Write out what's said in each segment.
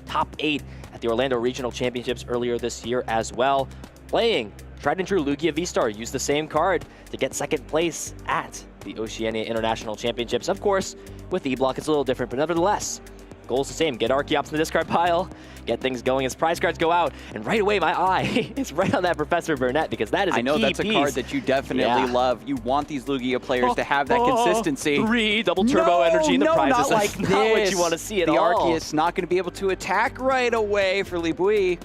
top 8 at the Orlando Regional Championships earlier this year as well. Playing tried and true Lugia V-Star, used the same card to get second place at the Oceania International Championships. Of course, with E-Block it's a little different, but nevertheless, goal's the same. Get Archeops in the discard pile, get things going as prize cards go out, and right away my eye is right on that Professor Burnett because that is a key piece. I know that's a card that you definitely love. You want these Lugia players to have that consistency. 3 double turbo energy in the prizes. Not like That's not what you want to see at all. The Arceus not going to be able to attack right away for Li Bui.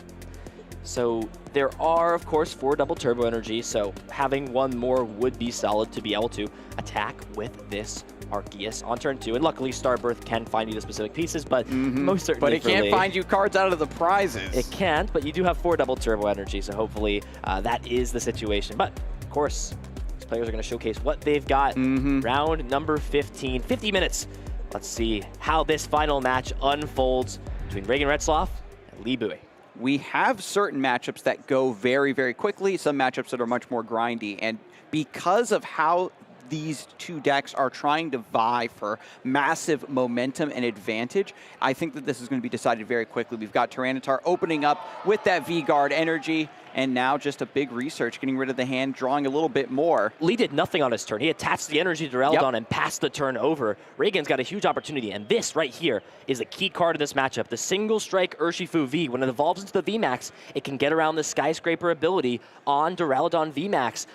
So there are, of course, 4 double turbo energy, so having one more would be solid to be able to attack with this Arceus on turn 2. And luckily, Starbirth can find you the specific pieces, but most certainly But it can't find you cards out of the prizes. It can't, but you do have 4 double turbo energy, so hopefully that is the situation. But, of course, these players are going to showcase what they've got. Round number 15, 50 minutes. Let's see how this final match unfolds between Regan Retzloff and Li Bui. We have certain matchups that go very, very quickly, some matchups that are much more grindy, and because of how these two decks are trying to vie for massive momentum and advantage, I think that this is going to be decided very quickly. We've got Tyranitar opening up with that V-Guard energy, and now just a big research, getting rid of the hand, drawing a little bit more. Lee did nothing on his turn. He attached the energy to Duraludon and passed the turn over. Regan's got a huge opportunity, and this right here is a key card of this matchup. The single strike Urshifu V. When it evolves into the VMAX, it can get around the Skyscraper ability on Duraludon VMAX.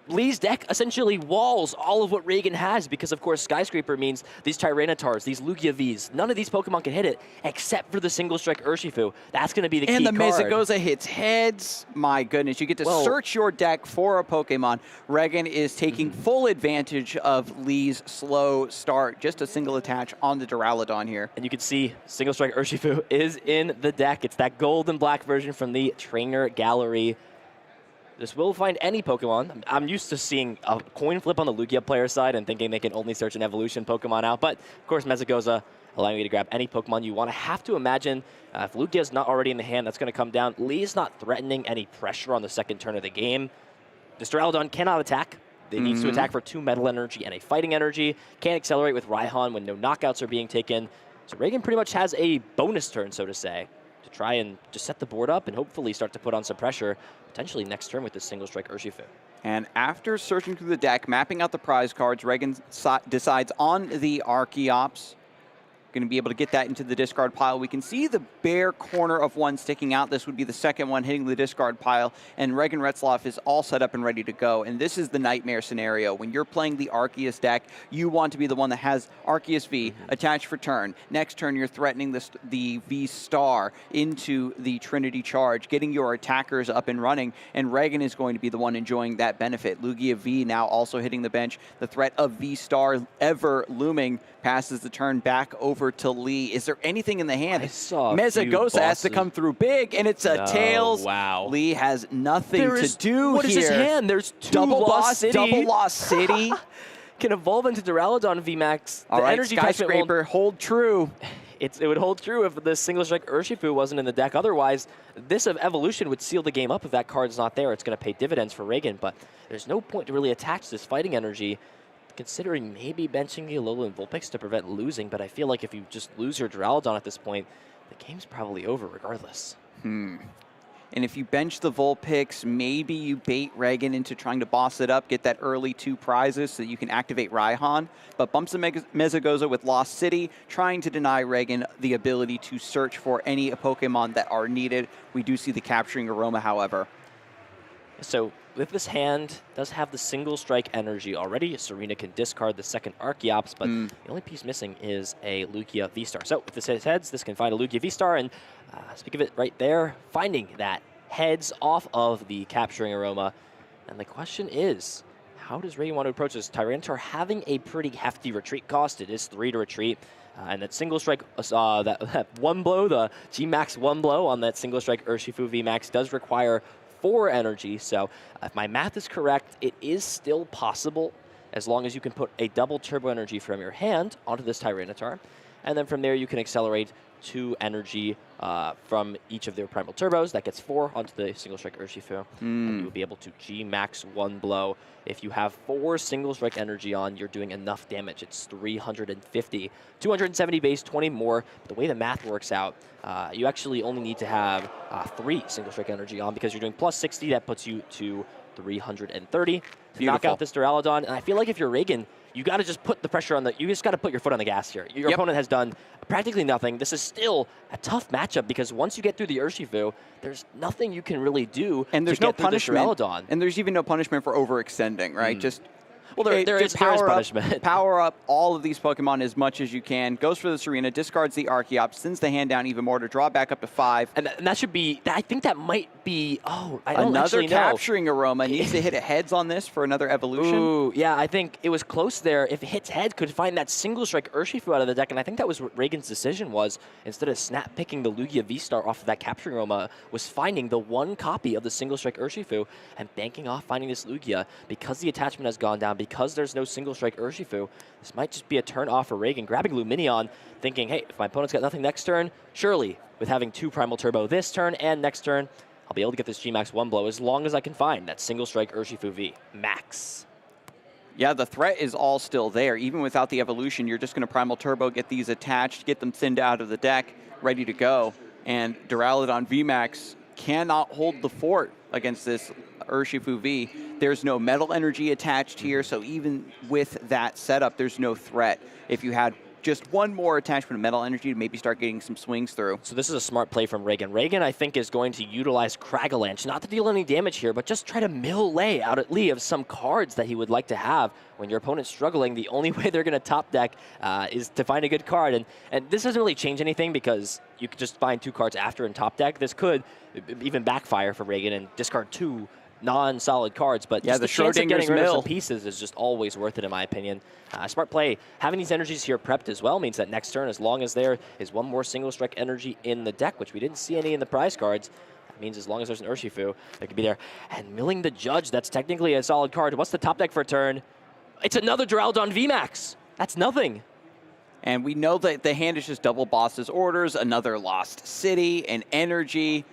Lee's deck essentially walls all of what Regan has because, of course, Skyscraper means these Tyranitars, these Lugia Vs, none of these Pokemon can hit it except for the single strike Urshifu. That's going to be the key card. And the Mesagoza hits heads. My goodness, you get to search your deck for a Pokemon. Regan is taking full advantage of Lee's slow start. Just a single attach on the Duraludon here. And you can see single strike Urshifu is in the deck. It's that gold and black version from the trainer gallery. This will find any Pokemon. I'm used to seeing a coin flip on the Lugia player side and thinking they can only search an evolution Pokemon out. But, of course, Mesagoza allowing you to grab any Pokemon you want. I have to imagine if Lugia's not already in the hand, that's going to come down. Lee's not threatening any pressure on the second turn of the game. This Duraludon cannot attack. It needs to attack for 2 Metal Energy and a Fighting Energy. Can't accelerate with Raihan when no knockouts are being taken. So Regan pretty much has a bonus turn, so to say, to try and just set the board up and hopefully start to put on some pressure, potentially next turn with this single strike Urshifu. And after searching through the deck, mapping out the prize cards, Regan decides on the Archeops. Going to be able to get that into the discard pile. We can see the bare corner of one sticking out. This would be the second one hitting the discard pile. And Regan Retzloff is all set up and ready to go. And this is the nightmare scenario. When you're playing the Arceus deck, you want to be the one that has Arceus V attached for turn. Next turn, you're threatening the V-Star into the Trinity Charge, getting your attackers up and running. And Regan is going to be the one enjoying that benefit. Lugia V now also hitting the bench. The threat of V-Star ever looming passes the turn back over to Lee. Is there anything in the hand? I saw Mesagoza has to come through big, and it's a Tails. Wow. Lee has nothing to do what here. What is his hand? There's 2 double Lost City. Double Lost City. Can evolve into Duraludon VMAX. All right, Skyscraper, hold true. It would hold true if the single strike Urshifu wasn't in the deck. Otherwise, this of evolution would seal the game up. If that card's not there, it's going to pay dividends for Regan, but there's no point to really attach this fighting energy, considering maybe benching the Alolan Vulpix to prevent losing, but I feel like if you just lose your Duraludon at this point, the game's probably over regardless. And if you bench the Vulpix, maybe you bait Regan into trying to boss it up, get that early 2 prizes so that you can activate Raihan, but bumps the Mesagoza with Lost City, trying to deny Regan the ability to search for any Pokemon that are needed. We do see the Capturing Aroma, however. So with this hand, does have the single strike energy already. Serena can discard the second Archeops, but the only piece missing is a Lugia V-Star. So if this hits heads, this can find a Lugia V-Star, and speak of it right there, finding that heads off of the Capturing Aroma. And the question is, how does Regan want to approach this? Tyranitar having a pretty hefty retreat cost. It is 3 to retreat. And that single strike, that one blow, the G-Max one blow on that single strike Urshifu V-Max does require 4 energy, so if my math is correct, it is still possible as long as you can put a double turbo energy from your hand onto this Tyranitar, and then from there you can accelerate 2 energy from each of their Primal Turbos. That gets 4 onto the Single Strike Urshifu. And you will be able to G-Max 1 blow. If you have 4 Single Strike energy on, you're doing enough damage. It's 350. 270 base, 20 more. The way the math works out, you actually only need to have 3 Single Strike energy on because you're doing plus 60. That puts you to 330 to knock out this Duraludon. And I feel like if you're Regan, you got to just put the pressure on you just got to put your foot on the gas here. Your opponent has done practically nothing. This is still a tough matchup because once you get through the Urshifu, there's nothing you can really do and there's to no get through this punishment. Duraludon. And there's even no punishment for overextending, right? Well, there is punishment. Power up all of these Pokemon as much as you can. Goes for the Serena, discards the Archeops, sends the hand down even more to draw back up to 5. And that should be, I think that might be, I don't another actually know. capturing aroma. Needs to hit a heads on this for another evolution. Ooh, yeah, I think it was close there. If it hits head, could find that Single Strike Urshifu out of the deck, and I think that was what Regan's decision was. Instead of snap picking the Lugia V-Star off of that capturing aroma, was finding the 1 copy of the Single Strike Urshifu and banking off finding this Lugia because the attachment has gone down, because there's no Single Strike Urshifu. This might just be a turn off for Regan. Grabbing Lumineon, thinking, hey, if my opponent's got nothing next turn, surely with having 2 Primal Turbo this turn and next turn, I'll be able to get this G-Max 1 blow as long as I can find that Single Strike Urshifu V Max. Yeah, the threat is all still there. Even without the evolution, you're just going to Primal Turbo, get these attached, get them thinned out of the deck, ready to go. And Duraludon VMAX cannot hold the fort against this Urshifu V. There's no metal energy attached here, so even with that setup, there's no threat. If you had just 1 more attachment of metal energy to maybe start getting some swings through. So this is a smart play from Regan. Regan, I think, is going to utilize Cragalanche, not to deal any damage here, but just try to mill Lei out at Lee of some cards that he would like to have. When your opponent's struggling, the only way they're going to top deck is to find a good card. And this doesn't really change anything because you could just find 2 cards after in top deck. This could even backfire for Regan and discard 2 non-solid cards, but yeah, just the chance of getting rid of some mill pieces is just always worth it, in my opinion. Smart play. Having these energies here prepped as well means that next turn, as long as there is 1 more Single Strike energy in the deck, which we didn't see any in the prize cards, that means as long as there's an Urshifu, that could be there. And Milling the Judge, that's technically a solid card. What's the top deck for a turn? It's another Duraludon VMAX. That's nothing. And we know that the hand is just double boss's orders, another Lost City, and energy.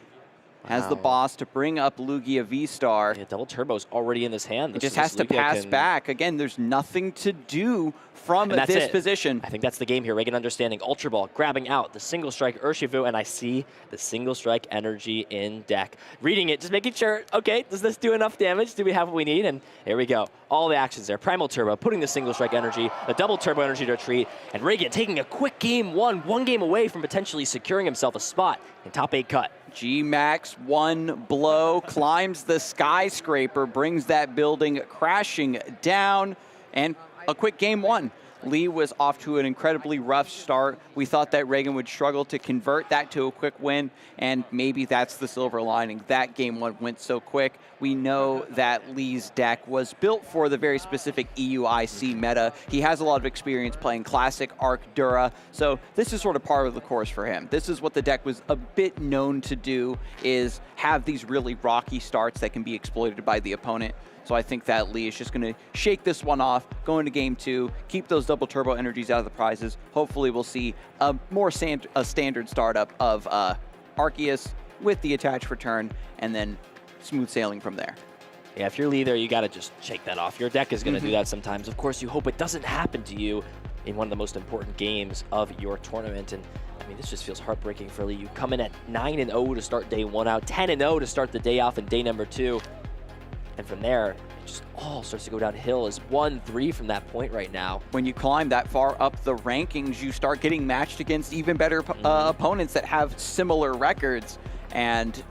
Has the boss to bring up Lugia V-Star. Yeah, double turbo's already in this hand. It just has to pass back. Again, there's nothing to do from this position. I think that's the game here. Regan understanding. Ultra Ball, grabbing out the Single Strike Urshifu, and I see the Single Strike energy in deck. Reading it, just making sure, okay, does this do enough damage? Do we have what we need? And here we go. All the actions there. Primal Turbo, putting the Single Strike energy, the double turbo energy to retreat, and Regan taking a quick game 1 game away from potentially securing himself a spot in top 8 cut. G-Max 1 blow, climbs the skyscraper, brings that building crashing down, and a quick game 1. Lee was off to an incredibly rough start. We thought that Regan would struggle to convert that to a quick win, and maybe that's the silver lining. That game 1 went so quick. We know that Lee's deck was built for the very specific EUIC meta. He has a lot of experience playing Classic, Arc, Dura, so this is sort of part of the course for him. This is what the deck was a bit known to do, is have these really rocky starts that can be exploited by the opponent. So I think that Lee is just going to shake this one off, go into game 2, keep those double turbo energies out of the prizes. Hopefully we'll see a more standard startup of Arceus with the attached return, and then smooth sailing from there. Yeah, if you're Lee there, you got to just shake that off. Your deck is going to do that sometimes. Of course, you hope it doesn't happen to you in one of the most important games of your tournament. And I mean, this just feels heartbreaking for Lee. You come in at 9-0 to start day 1 out, 10-0 to start the day off in day number 2. And from there, it just all starts to go downhill. Is 1-3 from that point right now. When you climb that far up the rankings, you start getting matched against even better opponents that have similar records. And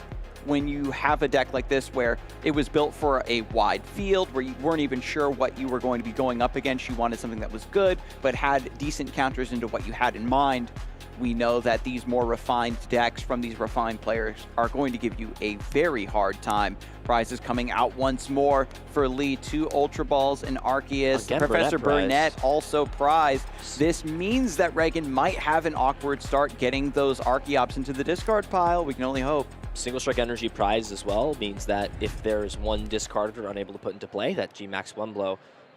when you have a deck like this where it was built for a wide field, where you weren't even sure what you were going to be going up against, you wanted something that was good, but had decent counters into what you had in mind, we know that these more refined decks from these refined players are going to give you a very hard time. Prizes coming out once more for Lee. 2 Ultra Balls and Arceus. Again, Professor Burnett Burnett also prized. This means that Regan might have an awkward start getting those Archeops into the discard pile. We can only hope. Single Strike Energy prize as well means that if there's 1 discarded or unable to put into play, that G-Max 1 blow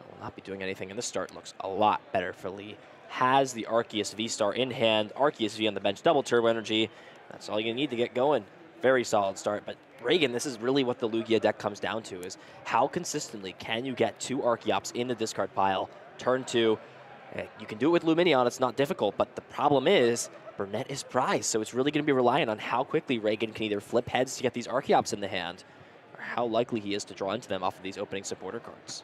will not be doing anything, and this start looks a lot better for Lee. has the Arceus V-Star in hand. Arceus V on the bench, double turbo energy. That's all you need to get going. Very solid start. But Regan, this is really what the Lugia deck comes down to, is how consistently can you get 2 Archeops in the discard pile? Turn 2. You can do it with Lumineon. It's not difficult. But the problem is Burnett is prized. So it's really going to be reliant on how quickly Regan can either flip heads to get these Archeops in the hand, or how likely he is to draw into them off of these opening supporter cards.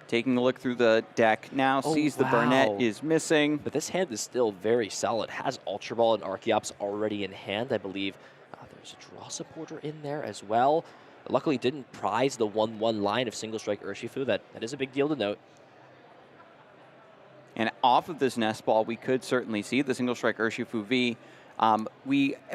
Taking a look through the deck now, sees the Burnett is missing. But this hand is still very solid. Has Ultra Ball and Archeops already in hand, I believe. There's a draw supporter in there as well. Luckily, didn't prize the 1-1 line of Single Strike Urshifu. That is a big deal to note. And off of this nest ball, we could certainly see the Single Strike Urshifu V.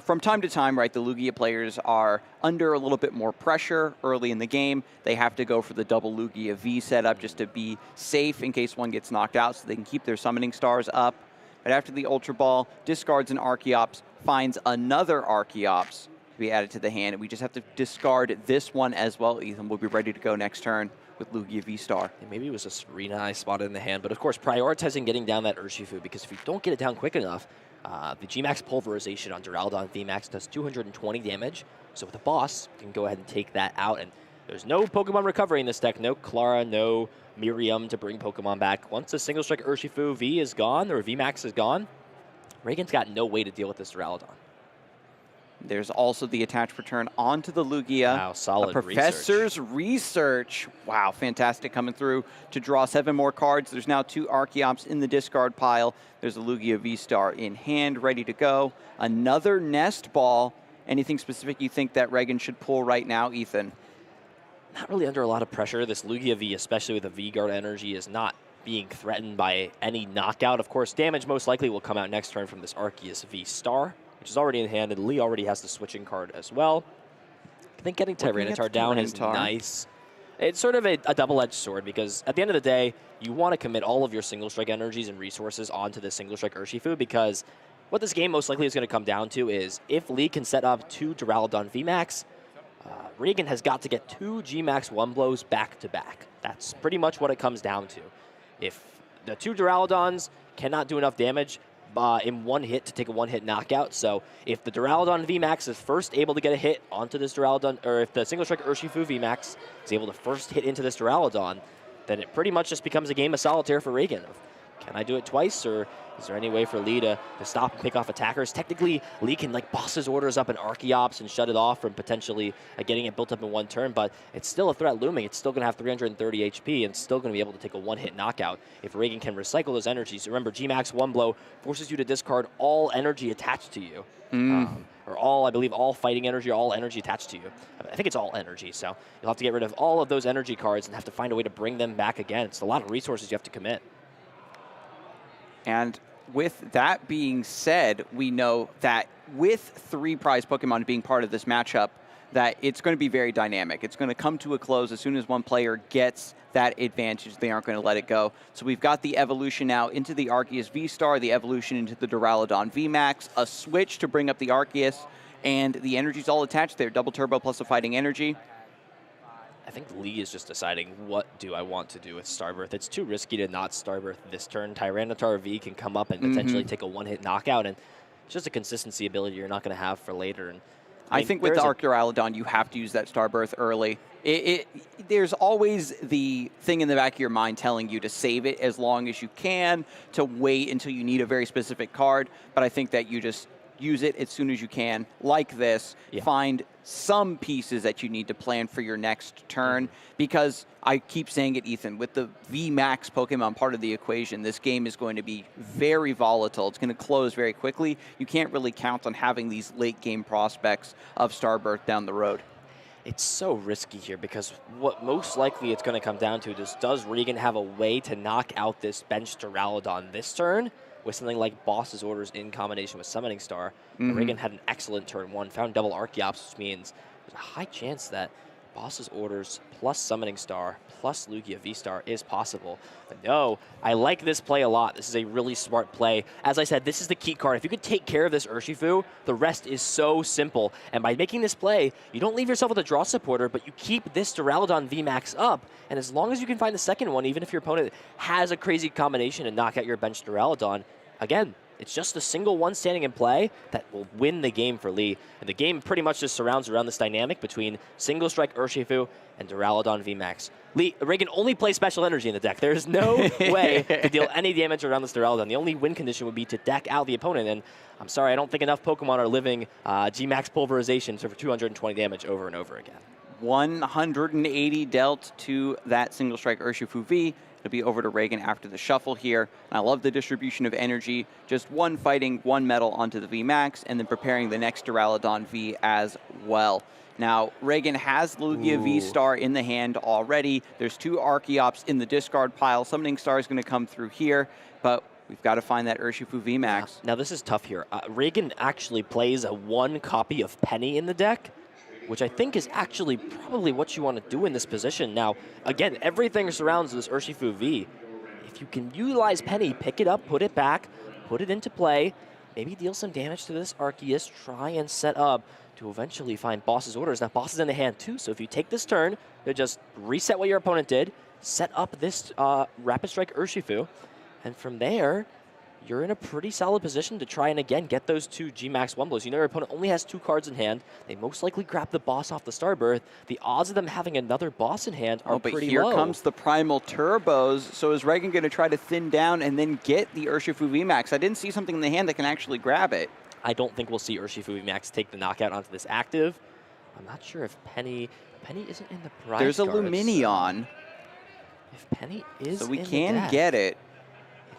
From time to time, right, the Lugia players are under a little bit more pressure early in the game. They have to go for the double Lugia V setup just to be safe in case one gets knocked out, so they can keep their summoning stars up. But after the Ultra Ball, discards an Archeops, finds another Archeops to be added to the hand, and we just have to discard this one as well. Ethan will be ready to go next turn with Lugia V-Star. And maybe it was a Serena I spotted in the hand, but of course prioritizing getting down that Urshifu, because if you don't get it down quick enough, the G-Max Pulverization on Duraludon VMAX does 220 damage, so with the boss, you can go ahead and take that out. And there's no Pokemon recovery in this deck, no Clara, no Miriam to bring Pokemon back. Once a Single Strike Urshifu V is gone, or VMAX is gone, Regan's got no way to deal with this Duraludon. There's also the attached return onto the Lugia. Wow, solid Professor's research. Wow, fantastic coming through to draw 7 more cards. There's now 2 Archeops in the discard pile. There's a Lugia V-Star in hand, ready to go. Another nest ball. Anything specific you think that Regan should pull right now, Ethan? Not really under a lot of pressure. This Lugia V, especially with the V-Guard energy, is not being threatened by any knockout. Of course, damage most likely will come out next turn from this Arceus V-Star, which is already in hand, and Lee already has the switching card as well. I think getting Tyranitar down is nice. It's sort of a double-edged sword, because at the end of the day, you want to commit all of your Single Strike energies and resources onto the Single Strike Urshifu, because what this game most likely is going to come down to is if Lee can set up 2 Duraludon VMAX, Regan has got to get 2 G-Max 1-blows back-to-back. That's pretty much what it comes down to. If the 2 Duraludons cannot do enough damage in one hit to take a one-hit knockout, so if the Duraludon VMAX is first able to get a hit onto this Duraludon, or if the Single Strike Urshifu VMAX is able to first hit into this Duraludon, then it pretty much just becomes a game of solitaire for Regan. Can I do it twice, or is there any way for Lee to stop and pick off attackers? Technically, Lee can boss his orders up in Archeops and shut it off from potentially getting it built up in one turn, but it's still a threat looming. It's still going to have 330 HP and still going to be able to take a one-hit knockout if Regan can recycle those energies. Remember, G-Max 1-blow forces you to discard all energy attached to you. Or all, I believe, all fighting energy, or all energy attached to you. I think it's all energy, so you'll have to get rid of all of those energy cards and have to find a way to bring them back again. It's a lot of resources you have to commit. And with that being said, we know that with 3 prize Pokemon being part of this matchup, that it's going to be very dynamic. It's going to come to a close as soon as one player gets that advantage. They aren't going to let it go. So we've got the evolution now into the Arceus V-Star, the evolution into the Duraludon VMAX, a switch to bring up the Arceus, and the energy's all attached there. Double turbo plus a fighting energy. I think Lee is just deciding, what do I want to do with Starbirth? It's too risky to not Starbirth this turn. Tyranitar V can come up and potentially take a one-hit knockout, and it's just a consistency ability you're not going to have for later. And I think with the Duraludon, you have to use that Starbirth early. There's always the thing in the back of your mind telling you to save it as long as you can, to wait until you need a very specific card, but I think that you just use it as soon as you can, like this. Find some pieces that you need to plan for your next turn, because I keep saying it, Ethan, with the VMAX Pokemon part of the equation, this game is going to be very volatile. It's going to close very quickly. You can't really count on having these late game prospects of Starbirth down the road. It's so risky here, because what most likely it's going to come down to is, does Regan have a way to knock out this bench Duraludon this turn with something like Boss's Orders in combination with Summoning Star? Regan had an excellent turn 1, found double Archeops, which means there's a high chance that Boss's Orders plus Summoning Star plus Lugia V-Star is possible. But no, I like this play a lot. This is a really smart play. As I said, this is the key card. If you could take care of this Urshifu, the rest is so simple. And by making this play, you don't leave yourself with a draw supporter, but you keep this Duraludon VMAX up. And as long as you can find the second one, even if your opponent has a crazy combination and knock out your bench Duraludon, again, it's just a single one standing in play that will win the game for Lee. And the game pretty much just surrounds around this dynamic between Single Strike Urshifu and Duraludon VMAX. Regan only plays Special Energy in the deck. There's no way to deal any damage around this Duraludon. The only win condition would be to deck out the opponent. And I'm sorry, I don't think enough Pokemon are living G-Max Pulverization for 220 damage over and over again. 180 dealt to that Single Strike Urshifu V. It'll be over to Regan after the shuffle here. And I love the distribution of energy. Just one fighting, one metal onto the VMAX, and then preparing the next Duraludon V as well. Now, Regan has Lugia V-Star in the hand already. There's 2 Archeops in the discard pile. Summoning Star is going to come through here, but we've got to find that Urshifu VMAX. Now, this is tough here. Regan actually plays a 1 copy of Penny in the deck, which I think is actually probably what you want to do in this position. Now, again, everything surrounds this Urshifu V. If you can utilize Penny, pick it up, put it back, put it into play, maybe deal some damage to this Arceus, try and set up to eventually find Boss's Orders. Now, Boss is in the hand too, so if you take this turn, you just reset what your opponent did, set up this Rapid Strike Urshifu, and from there, you're in a pretty solid position to try and, again, get those 2 G-Max Wumbles. You know your opponent only has 2 cards in hand. They most likely grab the boss off the Starbirth. The odds of them having another boss in hand are pretty low. But here comes the Primal Turbos. So is Regan going to try to thin down and then get the Urshifu VMAX? I didn't see something in the hand that can actually grab it. I don't think we'll see Urshifu VMAX take the knockout onto this active. I'm not sure if Penny isn't in the prize There's a cards, Luminion. If Penny is so we in the can deck, get it.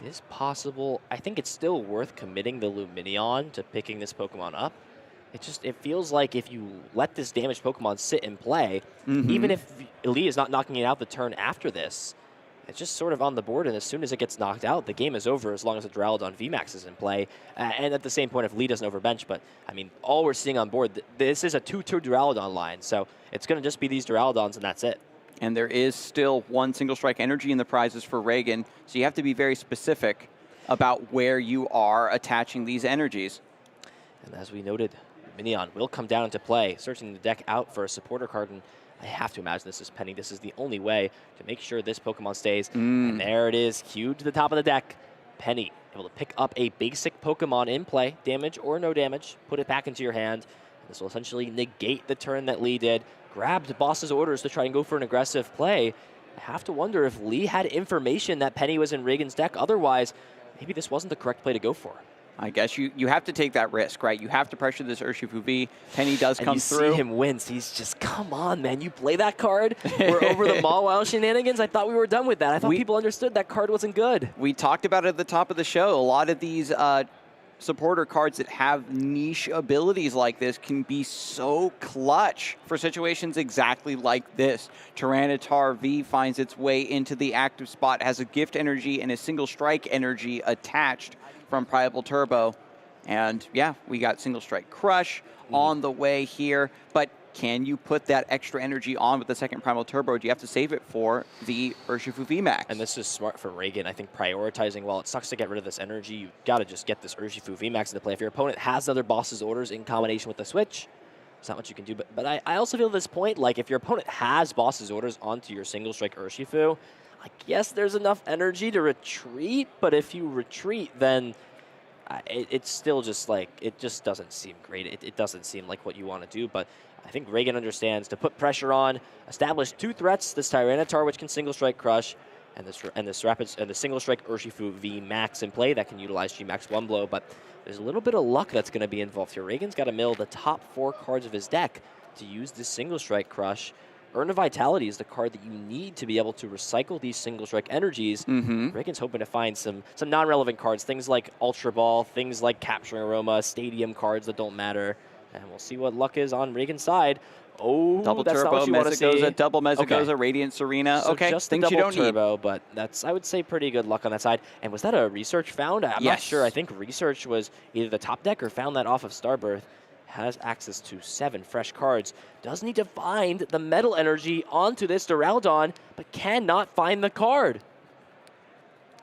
it is possible. I think it's still worth committing the Luminion to picking this Pokemon up. It feels like if you let this damaged Pokemon sit and play, even if Lee is not knocking it out the turn after this, it's just sort of on the board, and as soon as it gets knocked out, the game is over as long as the Duraludon VMAX is in play. And at the same point, if Lee doesn't overbench, but I mean, all we're seeing on board, this is a 2-2 Duraludon line, so it's going to just be these Duraludons, and that's it. And there is still 1 Single Strike Energy in the prizes for Regan, so you have to be very specific about where you are attaching these energies. And as we noted, Minion will come down into play, searching the deck out for a supporter card, and I have to imagine this is Penny. This is the only way to make sure this Pokemon stays. And there it is, queued to the top of the deck. Penny, able to pick up a basic Pokemon in play, damage or no damage, put it back into your hand. This will essentially negate the turn that Lee did. Grabbed Boss's Orders to try and go for an aggressive play. I have to wonder if Lee had information that Penny was in Regan's deck. Otherwise, maybe this wasn't the correct play to go for. I guess you have to take that risk, right? You have to pressure this Urshifu V. Penny does come through. And you see him wince. He's just, come on, man. You play that card? We're over the Mawile shenanigans? I thought we were done with that. I thought people understood that card wasn't good. We talked about it at the top of the show. A lot of these supporter cards that have niche abilities like this can be so clutch for situations exactly like this. Tyranitar V finds its way into the active spot, has a gift energy and a Single Strike energy attached from Primal Turbo. And yeah, we got Single Strike Crush on the way here, but can you put that extra energy on with the second Primal Turbo? Do you have to save it for the Urshifu VMAX? And this is smart for Regan. I think prioritizing, while it sucks to get rid of this energy, you got to just get this Urshifu VMAX into play. If your opponent has other Boss's Orders in combination with the switch, there's not much you can do. But I also feel at this point, like if your opponent has Boss's Orders onto your Single Strike Urshifu, I guess there's enough energy to retreat, but if you retreat, then it's still just like, it just doesn't seem great. It doesn't seem like what you want to do, but I think Regan understands to put pressure on, establish 2 threats, this Tyranitar, which can Single Strike Crush, and the Single Strike Urshifu V Max in play that can utilize G-Max One Blow, but there's a little bit of luck that's going to be involved here. Regan's got to mill the top 4 cards of his deck to use this Single Strike Crush. Urn of Vitality is the card that you need to be able to recycle these Single Strike energies. Regan's hoping to find some non-relevant cards, things like Ultra Ball, things like Capturing Aroma, Stadium cards that don't matter. And we'll see what luck is on Regan's side. Oh, double that's turbo, not what you want to see. double Mezagoza, Okay. Radiant Serena. So okay, just things the you double don't turbo, but that's, I would say, pretty good luck on that side. And was that a research found? I'm not Yes. sure. I think research was either the top deck or found that off of Starbirth. has access to 7 fresh cards. Does need to find the Metal Energy onto this Duraludon, but cannot find the card.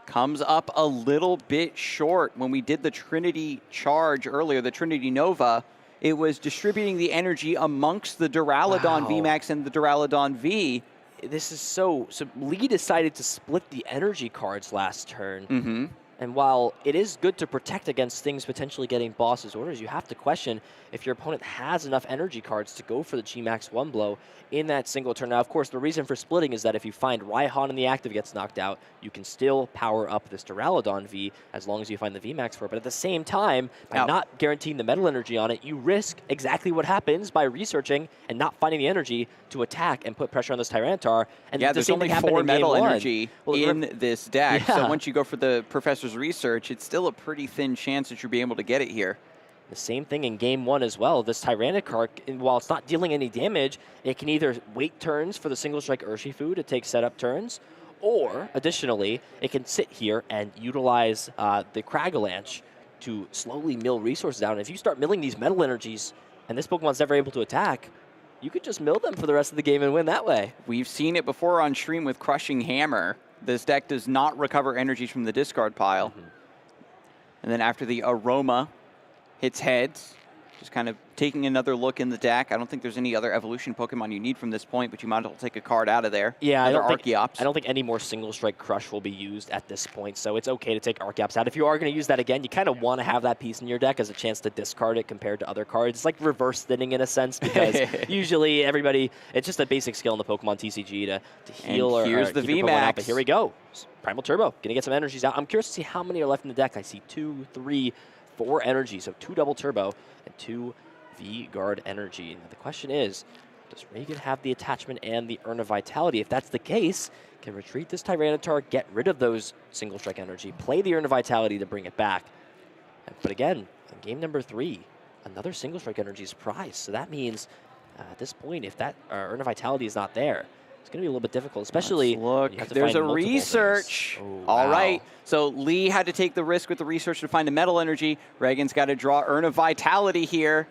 Comes up a little bit short. When we did the Trinity charge earlier, the Trinity Nova, it was distributing the energy amongst the Duraludon Wow. VMAX and the Duraludon V. This is so Lee decided to split the energy cards last turn. Mm-hmm. And while it is good to protect against things potentially getting boss's orders, you have to question if your opponent has enough energy cards to go for the G-Max 1 blow in that single turn. Now, of course, the reason for splitting is that if you find Raihan and the active gets knocked out, you can still power up this Duraludon V as long as you find the VMAX for it. But at the same time, by not guaranteeing the metal energy on it, you risk exactly what happens by researching and not finding the energy to attack and put pressure on this Tyranitar. And Yeah, the there's same only thing happened 4 in metal Game 1. energy Well, in this deck. Yeah. So once you go for the Professor's Research, it's still a pretty thin chance that you'll be able to get it here. The same thing in Game 1 as well. This Tyranitar, while it's not dealing any damage, it can either wait turns for the single strike Urshifu to take setup turns, or additionally, it can sit here and utilize the Cragalanche to slowly mill resources down. If you start milling these metal energies, and this Pokemon's never able to attack, you could just mill them for the rest of the game and win that way. We've seen it before on stream with Crushing Hammer. This deck does not recover energies from the discard pile. Mm-hmm. And then after the Aroma hits heads, just kind of taking another look in the deck. I don't think there's any other evolution Pokemon you need from this point, but you might as well take a card out of there. Yeah, I don't Archeops. think any more single strike Crush will be used at this point, so it's okay to take Archeops out. If you are going to use that again, you kind of want to have that piece in your deck as a chance to discard it compared to other cards. It's like reverse thinning in a sense, because usually everybody, it's just a basic skill in the Pokemon TCG to heal and here's the keep your Pokemon out, but VMAX. here we go. Primal Turbo, gonna get some energies out. I'm curious to see how many are left in the deck. I see 2, 3, 4 energy, so 2 double Turbo and 2 V-Guard energy. Now the question is, does Regan have the attachment and the Urn of Vitality? If that's the case, can retreat this Tyranitar, get rid of those single strike energy, play the Urn of Vitality to bring it back. But again, in game number 3, another single strike energy is prized. So that means at this point, if that Urn of Vitality is not there, it's going to be a little bit difficult, especially look. when you have to There's find a multiple research. things. Oh, All wow. right. So Lee had to take the risk with the research to find a metal energy. Regan's got to draw Urn of Vitality here.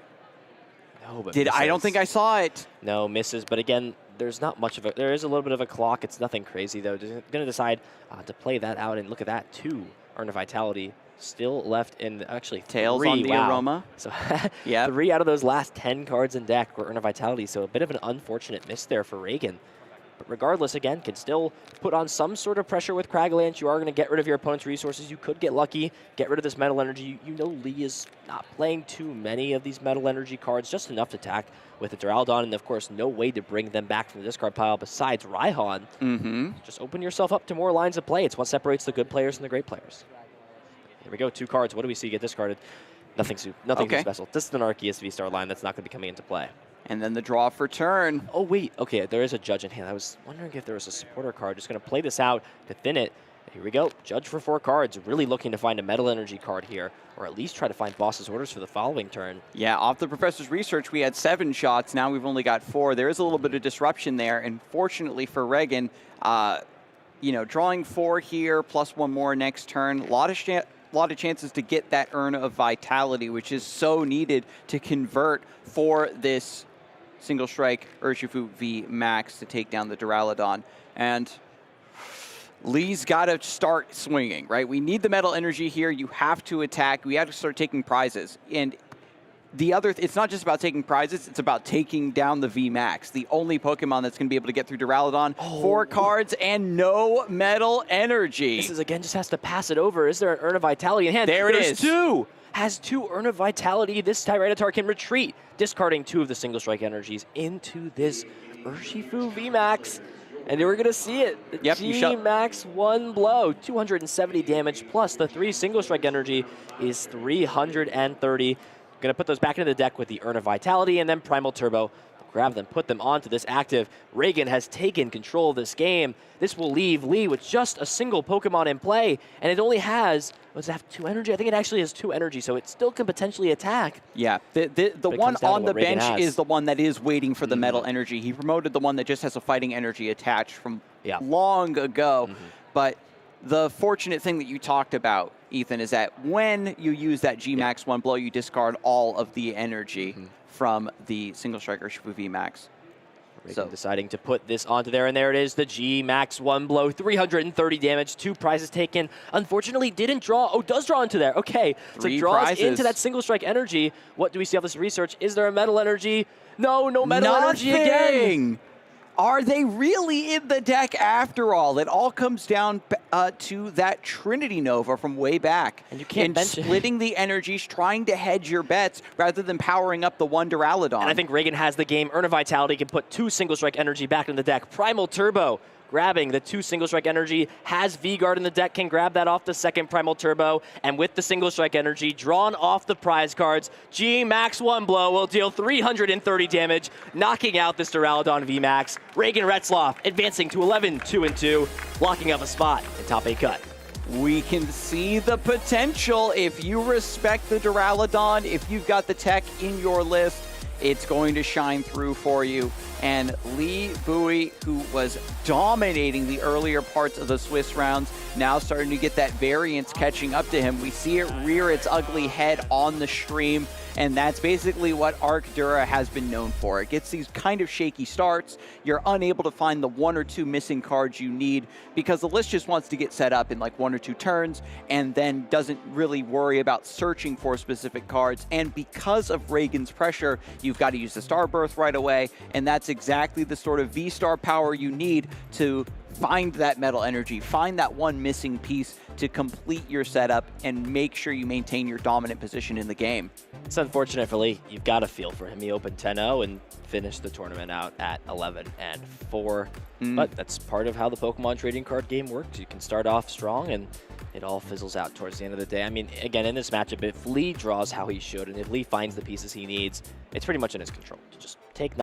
No, but I don't misses. think I saw it. No, misses. But again, there's not much of a. There is a little bit of a clock. It's nothing crazy though. Going to decide to play that out, and look at that, 2 Urn of Vitality still left in actually Tails 3, on the wow. Aroma. So Yep. 3 out of those last 10 cards in deck were Urn of Vitality. So a bit of an unfortunate miss there for Regan. But regardless, again, can still put on some sort of pressure with Cragalanche. You are going to get rid of your opponent's resources. You could get lucky, get rid of this metal energy. You know Lee is not playing too many of these metal energy cards, just enough to attack with the Duraludon, and of course, no way to bring them back from the discard pile besides Raihan. Mm-hmm. Just open yourself up to more lines of play. It's what separates the good players and the great players. Here we go, 2 cards. What do we see get discarded? Nothing too special. This is an Arceus V-Star line that's not going to be coming into play. And then the draw for turn. Oh, wait. Okay, there is a Judge in hand. I was wondering if there was a supporter card. Just going to play this out to thin it. Here we go. Judge for 4 cards. Really looking to find a Metal Energy card here, or at least try to find boss's orders for the following turn. Yeah, off the Professor's Research, we had 7 shots. Now we've only got 4. There is a little bit of disruption there. And fortunately for Regan, drawing 4 here, plus 1 more next turn. A lot of chances to get that Urn of Vitality, which is so needed to convert for this single strike Urshifu V Max to take down the Duraludon. And Lee's got to start swinging, right? We need the metal energy here. You have to attack. We have to start taking prizes. And it's not just about taking prizes, it's about taking down the V Max, the only Pokemon that's going to be able to get through Duraludon. 4 cards and no metal energy. This is, again, just has to pass it over. Is there an Urn of Vitality in hand? There it There's is. 2! Has 2 Urn of Vitality. This Tyranitar can retreat, discarding 2 of the single strike energies into this Urshifu VMAX. And we're going to see it. The Yep, G-Max 1 blow, 270 damage, plus the 3 single strike energy is 330. Going to put those back into the deck with the Urn of Vitality, and then Primal Turbo. Grab them, put them onto this active. Regan has taken control of this game. This will leave Lee with just a single Pokemon in play, and it only has, does it have 2 energy? I think it actually has 2 energy, so it still can potentially attack. Yeah, the one on the bench is the one that is waiting for the metal energy. He promoted the one that just has a fighting energy attached from long ago. But the fortunate thing that you talked about Ethan, is that when you use that G-Max one blow, you discard all of the energy from the single strike Urshifu VMAX. Regan deciding to put this onto there, and there it is, the G-Max one blow, 330 damage, 2 prizes taken. Unfortunately, didn't draw. Oh, does draw into there. Okay, so draws into that single strike energy. What do we see off this research? Is there a metal energy? No, no metal energy again. Are they really in the deck after all? It all comes down to that Trinity Nova from way back. And you can't bench splitting the energies, trying to hedge your bets rather than powering up the one Duraludon. And I think Regan has the game. Earn a Vitality, can put 2 single strike energy back in the deck. Primal Turbo grabbing the 2 single strike energy, has V-Guard in the deck, can grab that off the second Primal Turbo, and with the single strike energy drawn off the prize cards, G-Max one blow will deal 330 damage, knocking out this Duraludon V-Max. Regan Retzloff advancing to 11-2-2, locking up a spot in top 8 cut. We can see the potential if you respect the Duraludon, if you've got the tech in your list, it's going to shine through for you. And Lee Bowie, who was dominating the earlier parts of the Swiss rounds, now starting to get that variance catching up to him. We see it rear its ugly head on the stream, and that's basically what Arc Dura has been known for. It gets these kind of shaky starts. You're unable to find the 1 or 2 missing cards you need because the list just wants to get set up in like 1 or 2 turns and then doesn't really worry about searching for specific cards. And because of Regan's pressure, you've got to use the Star Birth right away, and that's exactly the sort of V-Star power you need to find that metal energy, find that one missing piece to complete your setup and make sure you maintain your dominant position in the game. It's unfortunate for Lee. You've got to feel for him. He opened 10-0 and finished the tournament out at 11-4. But that's part of how the Pokemon trading card game works. You can start off strong and it all fizzles out towards the end of the day. I mean, again, in this matchup, if Lee draws how he should and if Lee finds the pieces he needs, it's pretty much in his control to just take